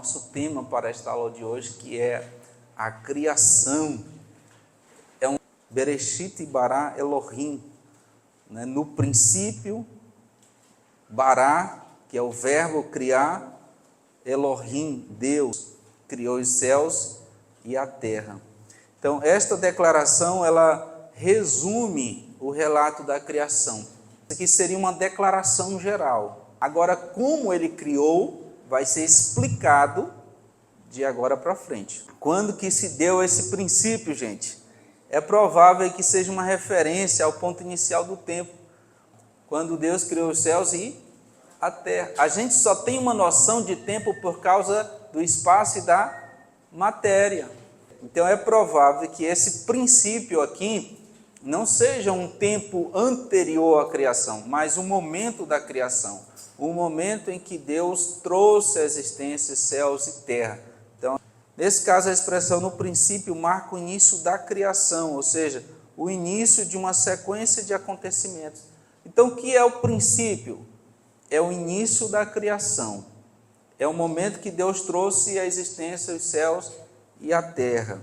Nosso tema para esta aula de hoje, que é a criação. É um Bereshit bara Elohim, né? No princípio, bara, que é o verbo criar, Elohim, Deus, criou os céus e a terra. Então, esta declaração, ela resume o relato da criação. Isso aqui seria uma declaração geral. Agora, como ele criou, vai ser explicado de agora para frente. Quando que se deu esse princípio, gente? É provável que seja uma referência ao ponto inicial do tempo, quando Deus criou os céus e a terra. A gente só tem uma noção de tempo por causa do espaço e da matéria. Então é provável que esse princípio aqui não seja um tempo anterior à criação, mas o momento da criação. O momento em que Deus trouxe à existência céus e terra. Então, nesse caso, a expressão no princípio marca o início da criação, ou seja, o início de uma sequência de acontecimentos. Então, o que é o princípio? É o início da criação. É o momento que Deus trouxe à existência os céus e a terra.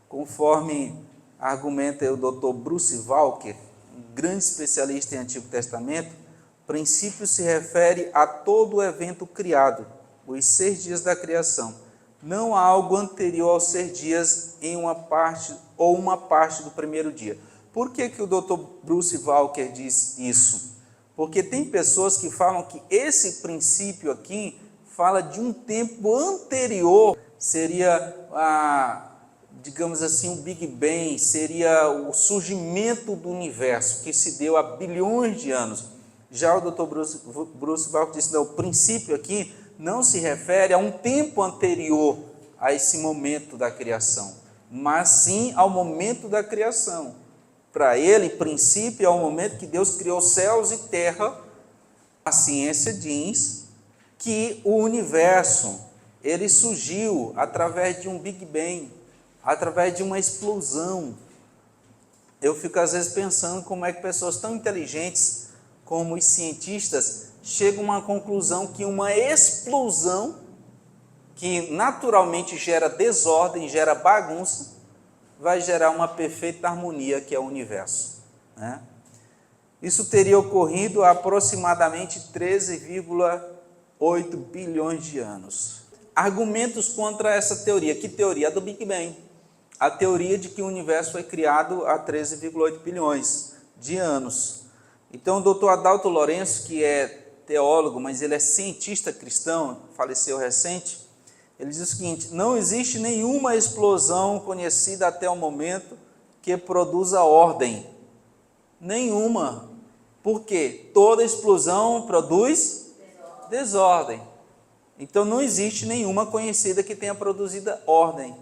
Conforme argumenta o Dr. Bruce Walker, um grande especialista em Antigo Testamento, princípio se refere a todo o evento criado, os 6 dias da criação, não há algo anterior aos 6 dias em uma parte ou uma parte do primeiro dia. Por que o Dr. Bruce Walker diz isso? Porque tem pessoas que falam que esse princípio aqui fala de um tempo anterior, seria digamos assim, o Big Bang, seria o surgimento do universo, que se deu há bilhões de anos. Já o Dr. Bruce Walker disse, não, o princípio aqui não se refere a um tempo anterior a esse momento da criação, mas sim ao momento da criação. Para ele, princípio é o momento que Deus criou céus e terra. A ciência diz que o universo, ele surgiu através de um Big Bang, através de uma explosão. Eu fico às vezes pensando como é que pessoas tão inteligentes como os cientistas chegam a uma conclusão que uma explosão, que naturalmente gera desordem, gera bagunça, vai gerar uma perfeita harmonia, que é o universo, né? Isso teria ocorrido há aproximadamente 13,8 bilhões de anos. Argumentos contra essa teoria. Que teoria? A do Big Bang. A teoria de que o universo foi criado há 13,8 bilhões de anos. Então, o Dr. Adalto Lourenço, que é teólogo, mas ele é cientista cristão, faleceu recente, ele diz o seguinte: não existe nenhuma explosão conhecida até o momento que produza ordem. Nenhuma. Por quê? Toda explosão produz desordem. Então, não existe nenhuma conhecida que tenha produzido ordem.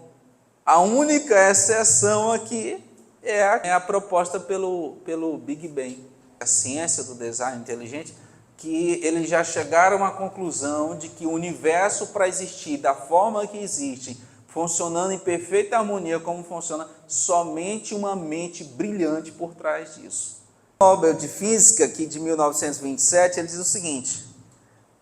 A única exceção aqui é a proposta pelo Big Bang. A ciência do design inteligente, que eles já chegaram à conclusão de que o universo, para existir da forma que existe, funcionando em perfeita harmonia como funciona, somente uma mente brilhante por trás disso. O Nobel de Física, aqui de 1927, ele diz o seguinte: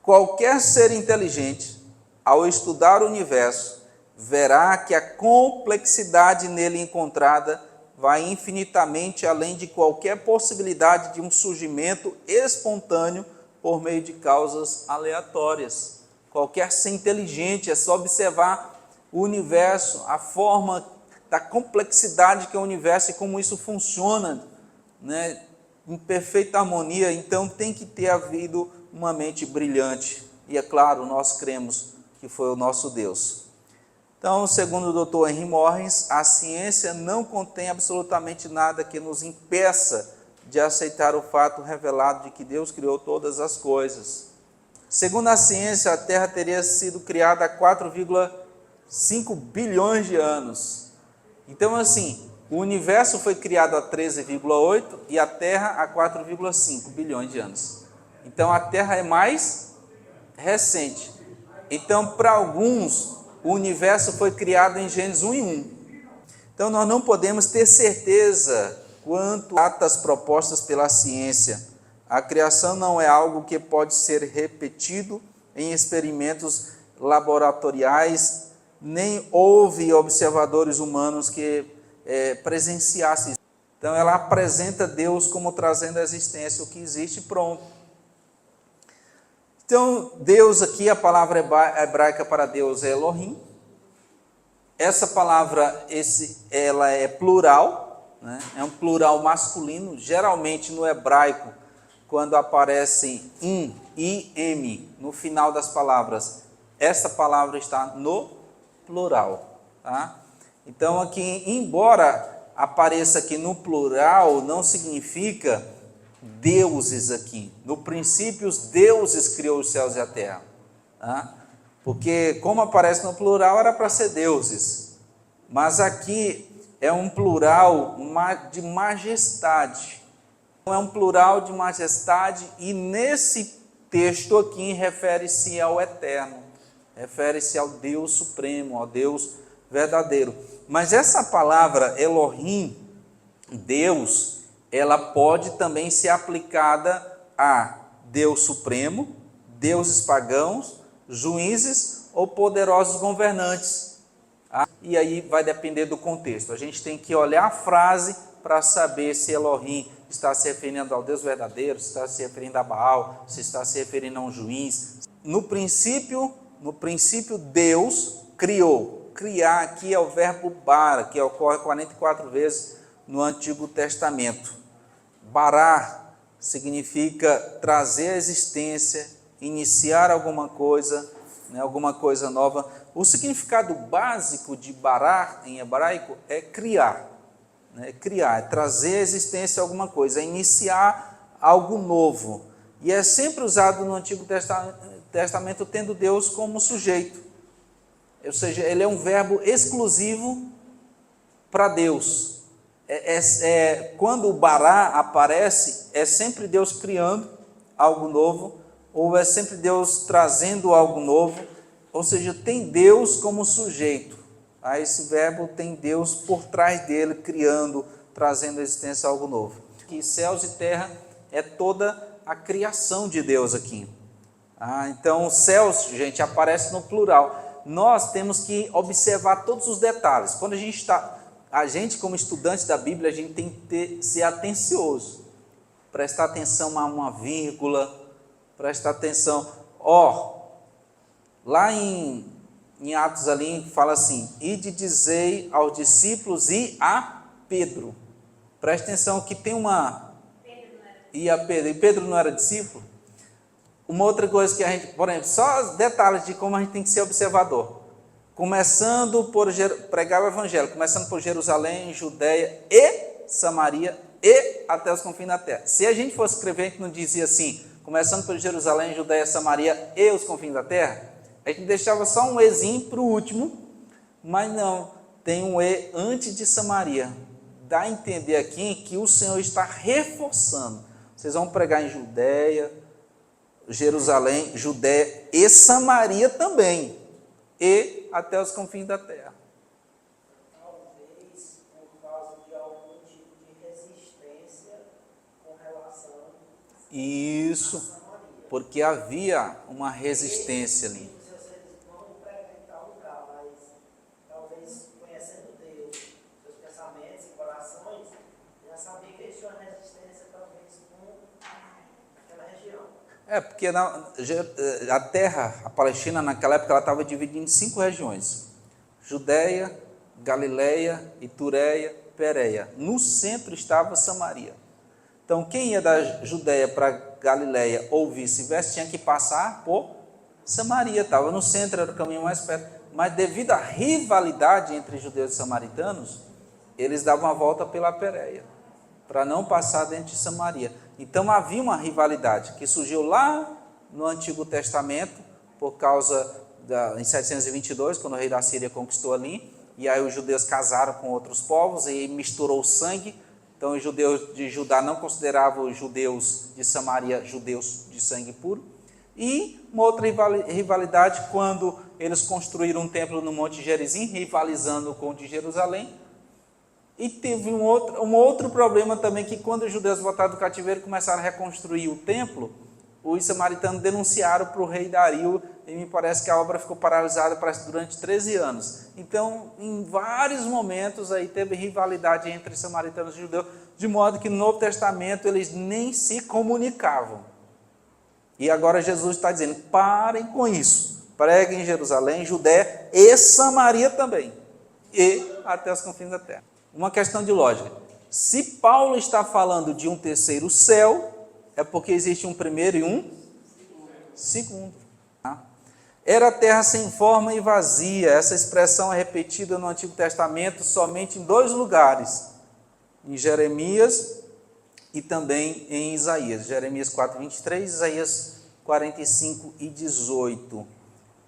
qualquer ser inteligente, ao estudar o universo, verá que a complexidade nele encontrada vai infinitamente além de qualquer possibilidade de um surgimento espontâneo por meio de causas aleatórias. Qualquer ser inteligente, é só observar o universo, a forma da complexidade que é o universo e como isso funciona, né, em perfeita harmonia. Então tem que ter havido uma mente brilhante. E é claro, nós cremos que foi o nosso Deus. Então, segundo o Dr. Henry Morris, a ciência não contém absolutamente nada que nos impeça de aceitar o fato revelado de que Deus criou todas as coisas. Segundo a ciência, a Terra teria sido criada há 4,5 bilhões de anos. Então, assim, o universo foi criado há 13,8 e a Terra há 4,5 bilhões de anos. Então, a Terra é mais recente. Então, para alguns, o universo foi criado em Gênesis 1 e 1. Então, nós não podemos ter certeza quanto às propostas pela ciência. A criação não é algo que pode ser repetido em experimentos laboratoriais, nem houve observadores humanos que presenciassem isso. Então, ela apresenta Deus como trazendo à existência o que existe, pronto. Então, Deus aqui, a palavra hebraica para Deus é Elohim. Essa palavra, ela é plural, né? É um plural masculino. Geralmente, no hebraico, quando aparecem im e em no final das palavras, essa palavra está no plural. Tá? Então, aqui, embora apareça aqui no plural, não significa deuses aqui. No princípio, os deuses criou os céus e a terra. Tá? Porque, como aparece no plural, era para ser deuses. Mas aqui é um plural de majestade. É um plural de majestade e nesse texto aqui refere-se ao eterno. Refere-se ao Deus supremo, ao Deus verdadeiro. Mas essa palavra Elohim, Deus, ela pode também ser aplicada a Deus supremo, deuses pagãos, juízes ou poderosos governantes. E aí vai depender do contexto. A gente tem que olhar a frase para saber se Elohim está se referindo ao Deus verdadeiro, se está se referindo a Baal, se está se referindo a um juiz. No princípio Deus criou. Criar aqui é o verbo bara, que ocorre 44 vezes no Antigo Testamento. Barar significa trazer à existência, iniciar alguma coisa, né, alguma coisa nova. O significado básico de barar em hebraico é criar. Né, criar, é trazer à existência alguma coisa, é iniciar algo novo. E é sempre usado no Antigo Testamento tendo Deus como sujeito. Ou seja, ele é um verbo exclusivo para Deus. Quando o bará aparece, é sempre Deus criando algo novo, ou é sempre Deus trazendo algo novo, ou seja, tem Deus como sujeito. Esse verbo tem Deus por trás dele, criando, trazendo à existência algo novo. E céus e terra é toda a criação de Deus aqui. Então, os céus, gente, aparece no plural. Nós temos que observar todos os detalhes. Quando a gente como estudante da Bíblia, a gente tem que ser atencioso. Prestar atenção a uma vírgula, prestar atenção. Lá em Atos ali, fala assim, ide dizei aos discípulos e a Pedro. Presta atenção que tem uma... E a Pedro. E Pedro não era discípulo? Uma outra coisa que a gente, por exemplo, só os detalhes de como a gente tem que ser observador. Começando por pregar o evangelho, começando por Jerusalém, Judeia e Samaria e até os confins da terra. Se a gente fosse escrever, a gente não dizia assim, começando por Jerusalém, Judeia, Samaria e os confins da terra, a gente deixava só um ezinho para o último, mas não, tem um e antes de Samaria. Dá a entender aqui que o Senhor está reforçando. Vocês vão pregar em Judeia, Jerusalém, Judeia e Samaria também, e até os confins da terra. Talvez por causa de algum tipo de resistência com relação Isso, a Samaria. porque havia uma resistência ali. Vocês vão pregar em tal lugar, mas talvez conhecendo Deus, seus pensamentos e corações, já sabia que eles tinham uma resistência talvez com aquela região. Porque a terra, a Palestina, naquela época, ela estava dividida em 5 regiões. Judeia, Galileia, Itureia, Pérea. No centro estava Samaria. Então, quem ia da Judeia para Galileia ou vice-versa, tinha que passar por Samaria. Estava no centro, era o caminho mais perto. Mas devido à rivalidade entre judeus e samaritanos, eles davam a volta pela Pérea, para não passar dentro de Samaria. Então havia uma rivalidade que surgiu lá no Antigo Testamento, por causa em 722, quando o rei da Síria conquistou ali, e aí os judeus casaram com outros povos e misturou o sangue. Então os judeus de Judá não consideravam os judeus de Samaria judeus de sangue puro. E uma outra rivalidade quando eles construíram um templo no Monte Gerizim, rivalizando com o de Jerusalém. E teve um outro problema também, que quando os judeus voltaram do cativeiro começaram a reconstruir o templo, os samaritanos denunciaram para o rei Dario, e me parece que a obra ficou paralisada durante 13 anos. Então, em vários momentos, aí teve rivalidade entre samaritanos e judeus, de modo que no Novo Testamento eles nem se comunicavam. E agora Jesus está dizendo, parem com isso, preguem em Jerusalém, Judéia e Samaria também, e até os confins da terra. Uma questão de lógica, se Paulo está falando de um terceiro céu, é porque existe um primeiro e um segundo. Era terra sem forma e vazia. Essa expressão é repetida no Antigo Testamento somente em 2 lugares, em Jeremias e também em Isaías. Jeremias 4:23, Isaías 45:18.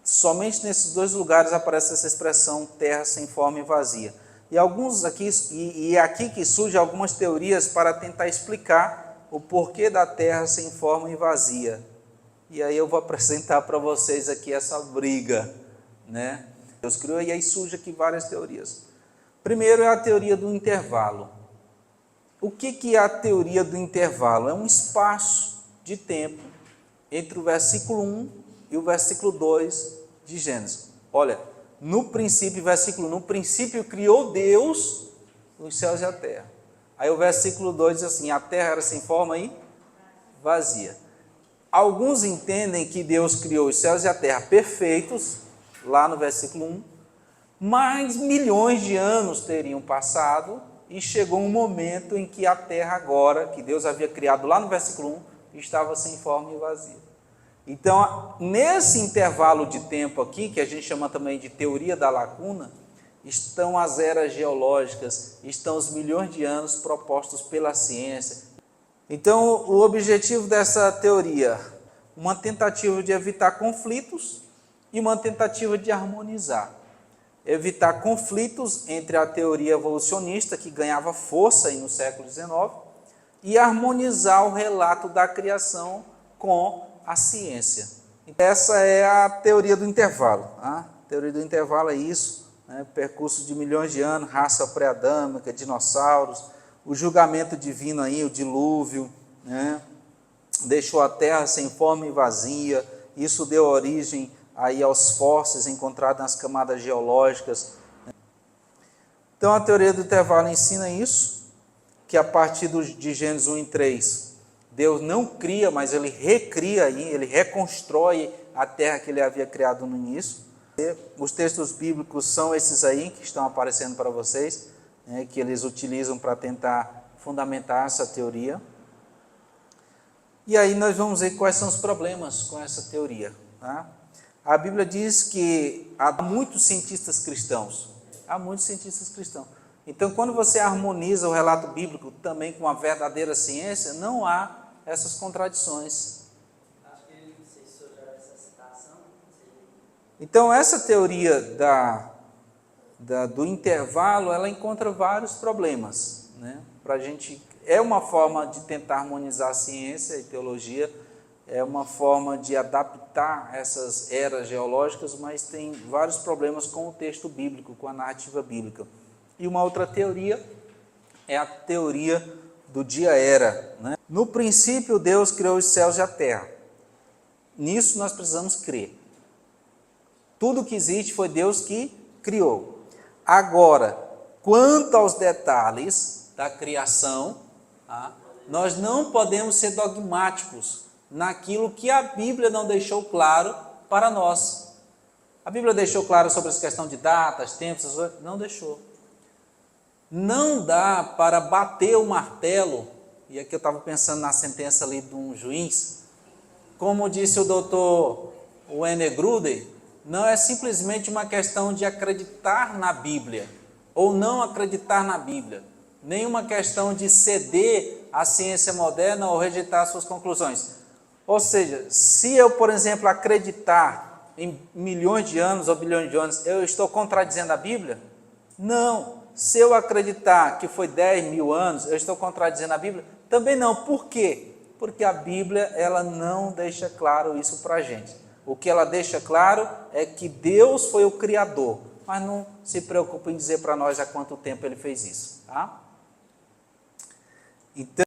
Somente nesses 2 lugares aparece essa expressão terra sem forma e vazia. E alguns aqui, e é aqui que surgem algumas teorias para tentar explicar o porquê da terra sem forma e vazia. E aí eu vou apresentar para vocês aqui essa briga, né? Deus criou, e aí surge aqui várias teorias. Primeiro é a teoria do intervalo. O que é a teoria do intervalo? É um espaço de tempo entre o versículo 1 e o versículo 2 de Gênesis. Olha, no princípio, versículo 1, no princípio criou Deus os céus e a terra. Aí o versículo 2 diz assim, a terra era sem forma e vazia. Alguns entendem que Deus criou os céus e a terra perfeitos, lá no versículo 1, mas milhões de anos teriam passado e chegou um momento em que a terra agora, que Deus havia criado lá no versículo 1, estava sem forma e vazia. Então, nesse intervalo de tempo aqui, que a gente chama também de teoria da lacuna, estão as eras geológicas, estão os milhões de anos propostos pela ciência. Então, o objetivo dessa teoria, uma tentativa de evitar conflitos e uma tentativa de harmonizar. Evitar conflitos entre a teoria evolucionista, que ganhava força aí no século XIX, e harmonizar o relato da criação com a ciência. Essa é a teoria do intervalo. A teoria do intervalo é isso, né? Percurso de milhões de anos, raça pré-adâmica, dinossauros, o julgamento divino aí, o dilúvio, né? Deixou a terra sem forma e vazia, isso deu origem aí aos fósseis encontrados nas camadas geológicas. Então a teoria do intervalo ensina isso, que a partir de Gênesis 1:3, Deus não cria, mas ele recria aí, ele reconstrói a terra que ele havia criado no início. Os textos bíblicos são esses aí que estão aparecendo para vocês, né, que eles utilizam para tentar fundamentar essa teoria. E aí nós vamos ver quais são os problemas com essa teoria. Tá? A Bíblia diz que há muitos cientistas cristãos. Há muitos cientistas cristãos. Então, quando você harmoniza o relato bíblico também com a verdadeira ciência, não há essas contradições. Acho que não sei se o senhor já viu essa citação. Então, essa teoria do intervalo, ela encontra vários problemas, né? Pra gente, é uma forma de tentar harmonizar a ciência e teologia, é uma forma de adaptar essas eras geológicas, mas tem vários problemas com o texto bíblico, com a narrativa bíblica. E uma outra teoria é a teoria do dia-era, né? No princípio, Deus criou os céus e a terra. Nisso nós precisamos crer. Tudo que existe foi Deus que criou. Agora, quanto aos detalhes da criação, tá? Nós não podemos ser dogmáticos naquilo que a Bíblia não deixou claro para nós. A Bíblia deixou claro sobre essa questão de datas, tempos, não deixou. Não dá para bater o martelo, e aqui eu estava pensando na sentença ali de um juiz, como disse o doutor Wayne Grudem, não é simplesmente uma questão de acreditar na Bíblia, ou não acreditar na Bíblia, nem uma questão de ceder à ciência moderna ou rejeitar suas conclusões. Ou seja, se eu, por exemplo, acreditar em milhões de anos ou bilhões de anos, eu estou contradizendo a Bíblia? Não. Se eu acreditar que foi 10 mil anos, eu estou contradizendo a Bíblia? Também não. Por quê? Porque a Bíblia, ela não deixa claro isso para a gente. O que ela deixa claro é que Deus foi o Criador, mas não se preocupa em dizer para nós há quanto tempo ele fez isso. Tá? Então,